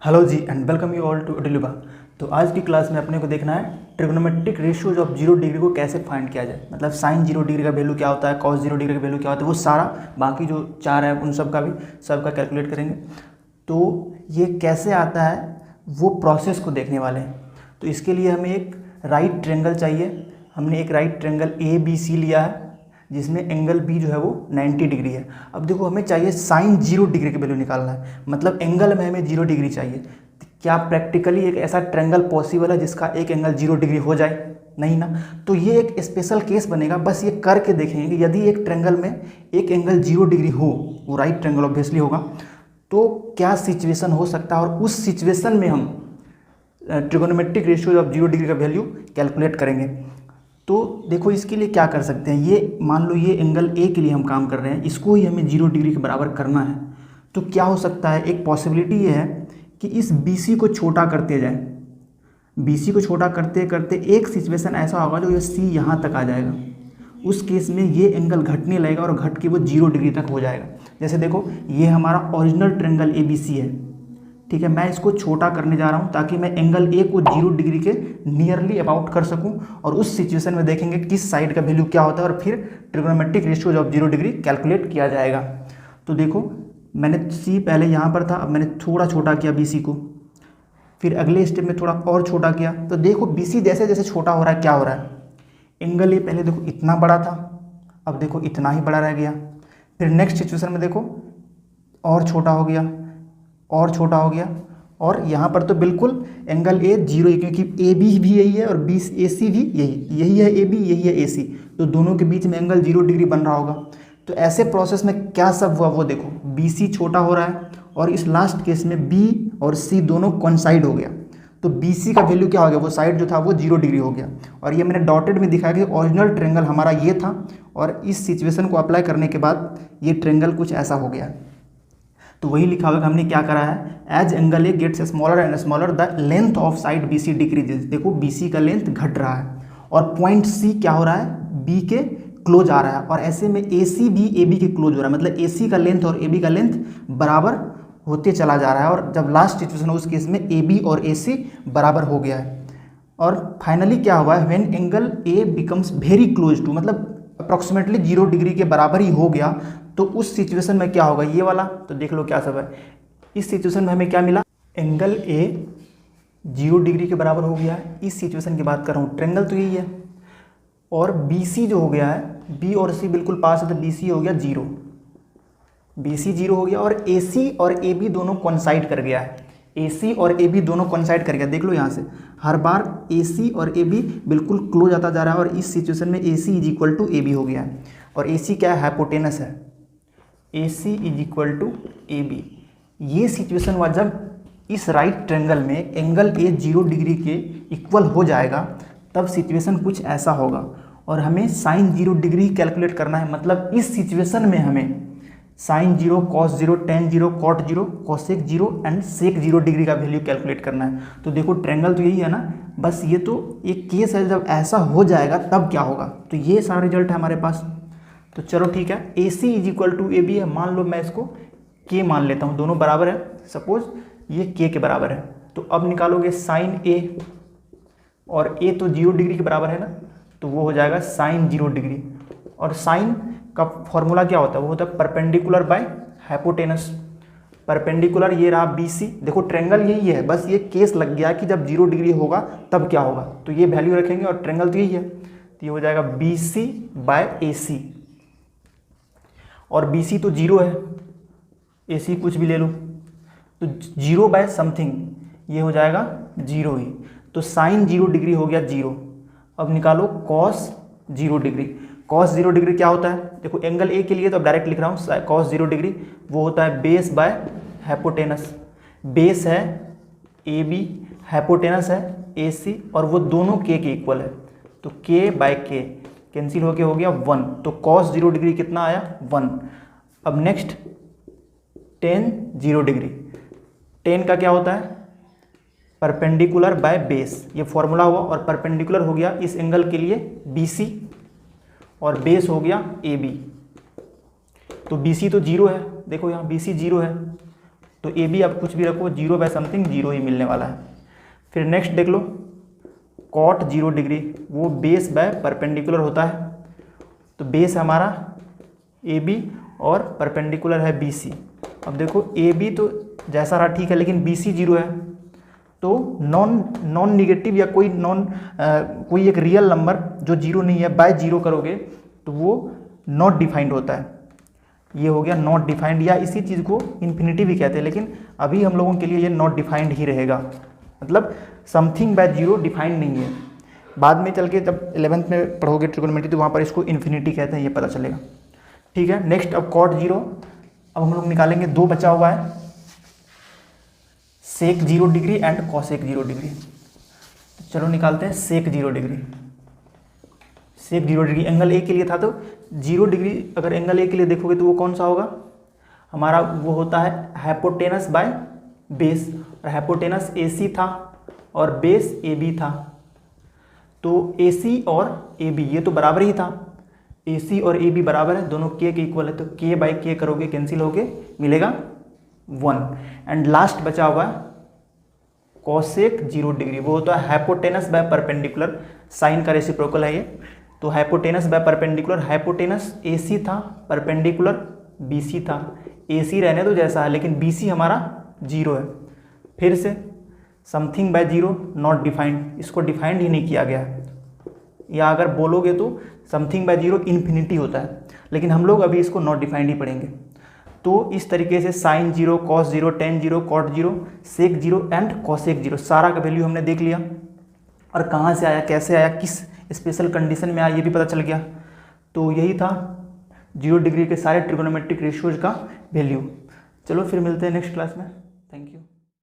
Hello जी and welcome you all to डिलीवा। तो आज की क्लास में अपने को देखना है ट्रिग्नोमेट्रिक रेशियोज ऑफ 0 डिग्री को कैसे फाइंड किया जाए। मतलब साइन 0 डिग्री का वैल्यू क्या होता है, कॉस 0 डिग्री का वैल्यू क्या होता है, वो सारा बाकी जो चार है उन सब का कैलकुलेट करेंगे। तो ये कैसे आता है वो प्रोसेस को देखने वाले हैं। तो इसके लिए हमें एक राइट ट्रायंगल चाहिए। हमने एक राइट ट्रायंगल ABC लिया है जिसमें एंगल B जो है वो 90 डिग्री है। अब देखो हमें चाहिए साइन 0 डिग्री की वैल्यू निकालना है, मतलब एंगल में हमें 0 डिग्री चाहिए। तो क्या प्रैक्टिकली एक ऐसा ट्रायंगल पॉसिबल है जिसका एक एंगल 0 डिग्री हो जाए? नहीं ना। तो ये एक स्पेशल केस बनेगा, बस ये करके देखेंगे कि यदि एक ट्रायंगल में एक एंगल 0 डिग्री हो, वो राइट ट्रायंगल ऑब्वियसली होगा, तो क्या सिचुएशन हो सकता है, और उस सिचुएशन में हम ट्रिगोनोमेट्रिक रेशियो ऑफ 0 डिग्री का वैल्यू कैलकुलेट करेंगे। तो देखो इसके लिए क्या कर सकते हैं, ये मान लो ये एंगल A के लिए हम काम कर रहे हैं, इसको ही हमें 0 डिग्री के बराबर करना है। तो क्या हो सकता है, एक पॉसिबिलिटी ये है कि इस BC को छोटा करते जाए। BC को छोटा करते करते एक सिचुएशन ऐसा होगा जो ये C यहाँ तक आ जाएगा। उस केस में ये एंगल घटने लगेगा और घट के वो 0 डिग्री तक हो जाएगा। जैसे देखो ये हमारा ओरिजिनल ट्रायंगल ABC है, ठीक है। मैं इसको छोटा करने जा रहा हूँ ताकि मैं एंगल A को 0 डिग्री के नियरली अबाउट कर सकूँ, और उस सिचुएशन में देखेंगे किस साइड का वैल्यू क्या होता है, और फिर trigonometric ratio of 0 degree calculate किया जाएगा। तो देखो मैंने C पहले यहाँ पर था, अब मैंने थोड़ा छोटा किया BC को, फिर अगले स्टेप में थोड़ा और छोटा किया। तो देखो BC जैसे जैसे छोटा हो रहा है क्या हो रहा है, एंगल A पहले देखो इतना बड़ा था, अब देखो इतना ही बड़ा रह गया। फिर नेक्स्ट सिचुएशन में देखो और छोटा हो गया, और छोटा हो गया, और यहाँ पर तो बिल्कुल एंगल A 0 है, क्योंकि AB भी यही है और AC भी यही है AB, यही है AC, तो दोनों के बीच में एंगल 0 डिग्री बन रहा होगा। तो ऐसे प्रोसेस में क्या सब हुआ वो देखो, BC छोटा हो रहा है और इस लास्ट केस में B और C दोनों कोइंसाइड हो गया। तो BC का वैल्यू क्या हो गया, वो साइड जो था वो 0 डिग्री हो गया। और ये मैंने डॉटेड में दिखाया कि ओरिजिनल ट्रायंगल हमारा ये था, और इस सिचुएशन को अप्लाई करने के बाद ये ट्रायंगल कुछ ऐसा हो गया। तो वही लिखा हुआ है कि हमने क्या करा है, as angle A gets smaller and smaller the length of side BC decreases. देखो BC का लेंथ घट रहा है और पॉइंट C क्या हो रहा है, B के क्लोज आ रहा है, और ऐसे में AC भी AB के क्लोज हो रहा है। मतलब AC का लेंथ और AB का लेंथ बराबर होते चला जा रहा है, और जब लास्ट सिचुएशन हो उस केस में AB और AC बराबर हो गया है। और फाइनली क्या हुआ है, when angle A becomes very close to, मतलब अप्रॉक्सीमेटली 0 डिग्री के बराबर ही हो गया, तो उस सिचुएशन में क्या होगा, ये वाला। तो देख लो क्या सब है, इस सिचुएशन में हमें क्या मिला, एंगल A 0 डिग्री के बराबर हो गया है। इस सिचुएशन की बात कर रहा हूँ, ट्रायंगल तो यही है, और BC जो हो गया है, B और C बिल्कुल पास है, तो BC हो गया 0, BC 0 हो गया, और AC और AB दोनों कोइंसाइड कर गया है। AC और AB दोनों कोइंसाइड कर गया, देख लो यहाँ से हर बार AC और AB बिल्कुल क्लोज आता जा रहा है, और इस सिचुएशन में AC is equal to AB हो गया है। और AC क्या है, हाइपोटेनस है, AC is equal to AB। ये सिचुएशन हुआ जब इस राइट ट्रायंगल में एंगल A 0 डिग्री के इक्वल हो जाएगा, तब सिचुएशन कुछ ऐसा होगा। और हमें साइन 0 डिग्री कैलकुलेट करना है, मतलब इस सिचुएशन में हमें sine 0, cos 0, tan 0, cot 0, cosec 0 and sec 0 degree का वैल्यू कैलकुलेट करना है। तो देखो ट्रायंगल तो यही है ना, बस ये तो एक केस है, जब ऐसा हो जाएगा तब क्या होगा। तो ये सारा रिजल्ट है हमारे पास। तो चलो ठीक है, AC is equal to AB है, मान लो मैं इसको K मान लेता हूँ, दोनों बराबर है, सपोज ये K के बराबर है। तो अब निकालोगे साइन A, और A तो 0 डिग्री के बराबर है ना, तो वो हो जाएगा साइन 0 डिग्री। और साइन का फॉर्मूला क्या होता है, वो होता है परपेंडिकुलर बाय हाइपोटेनस। परपेंडिकुलर ये रहा BC, देखो ट्रायंगल यही है, बस ये केस लग गया कि जब 0 डिग्री होगा तब क्या होगा, तो ये वैल्यू रखेंगे, और ट्रायंगल तो यही है, तो ये हो जाएगा BC बाय AC। और BC तो 0 है, AC कुछ भी ले लो, तो 0 बाय समथिंग ये हो जाएगा 0 ही। तो साइन 0 डिग्री हो गया 0। अब निकालो कॉस 0 डिग्री। कॉस 0 डिग्री क्या होता है, देखो एंगल A के लिए तो अब डायरेक्ट लिख रहा हूँ, कॉस 0 डिग्री वो होता है बेस बाय हाइपोटेनस। बेस है AB, हाइपोटेनस है AC, और वो दोनों K के इक्वल है, तो K बाय K कैंसिल होके हो गया 1। तो कॉस 0 डिग्री कितना आया, 1। अब नेक्स्ट टेन 0 डिग्री, टेन का क्या होता है, परपेंडिकुलर बाय बेस, ये फॉर्मूला हुआ, और परपेंडिकुलर हो गया इस एंगल के लिए BC, और बेस हो गया AB। तो BC तो 0 है, देखो यहाँ BC 0 है, तो ए बी आप कुछ भी रखो 0/समथिंग 0 ही मिलने वाला है। फिर नेक्स्ट देख लो कॉट 0 डिग्री, वो बेस बाय परपेंडिकुलर होता है। तो बेस हमारा ए बी और परपेंडिकुलर है बी सी। अब देखो ए बी तो जैसा रहा ठीक है, लेकिन बी सी 0 है, तो नॉन निगेटिव या कोई एक रियल नंबर जो 0 नहीं है बाय 0 करोगे तो वो नॉट डिफाइंड होता है। ये हो गया नॉट डिफाइंड, या इसी चीज़ को इन्फिनिटी भी कहते हैं, लेकिन अभी हम लोगों के लिए ये नॉट डिफाइंड ही रहेगा। मतलब समथिंग बाय 0 डिफाइंड नहीं है। बाद में चल के जब 11th में पढ़ोगे ट्रिगोनोमेट्री तो वहाँ पर इसको इन्फिनिटी कहते हैं, ये पता चलेगा। ठीक है, नेक्स्ट अब कॉट 0, अब हम लोग निकालेंगे, 2 बचा हुआ है, sec 0 degree and cosec 0 degree. तो चलो निकालते हैं sec 0 degree. Sec 0 degree angle A के लिए था, तो 0 डिग्री अगर एंगल ए के लिए देखोगे तो वो कौन सा होगा हमारा, वो होता है हाइपोटेनस बाय बेस, और हाइपोटेनस ए सी था और बेस ए बी था। तो ए सी और ए बी ये तो बराबर ही था, ए सी और ए बी बराबर है, दोनों के इक्वल है, तो के बाई के करोगे कैंसिल होके मिलेगा 1। एंड लास्ट बचा हुआ है कॉसेक 0 डिग्री, वो होता है हाइपोटेनस बाय परपेंडिकुलर, साइन का रेसिप्रोकल है ये। तो hypotenuse by perpendicular, hypotenuse A C था, परपेंडिकुलर बी सी था। ए सी रहने तो जैसा है, लेकिन बी सी हमारा 0 है। फिर से समथिंग बाय 0 नॉट डिफाइंड, इसको डिफाइंड ही नहीं किया गया है, या अगर बोलोगे तो समथिंग बाय 0 इन्फिनिटी होता है, लेकिन हम लोग अभी इसको नॉट डिफाइंड ही पढ़ेंगे। तो इस तरीके से sine 0, cos 0, tan 0, cot 0, sec 0 and cosec 0 सारा का वैल्यू हमने देख लिया, और कहाँ से आया, कैसे आया, किस स्पेशल कंडीशन में आया, ये भी पता चल गया। तो यही था 0 डिग्री के सारे ट्रिगोनोमेट्रिक रेशियोज का वैल्यू। चलो फिर मिलते हैं नेक्स्ट क्लास में, थैंक यू।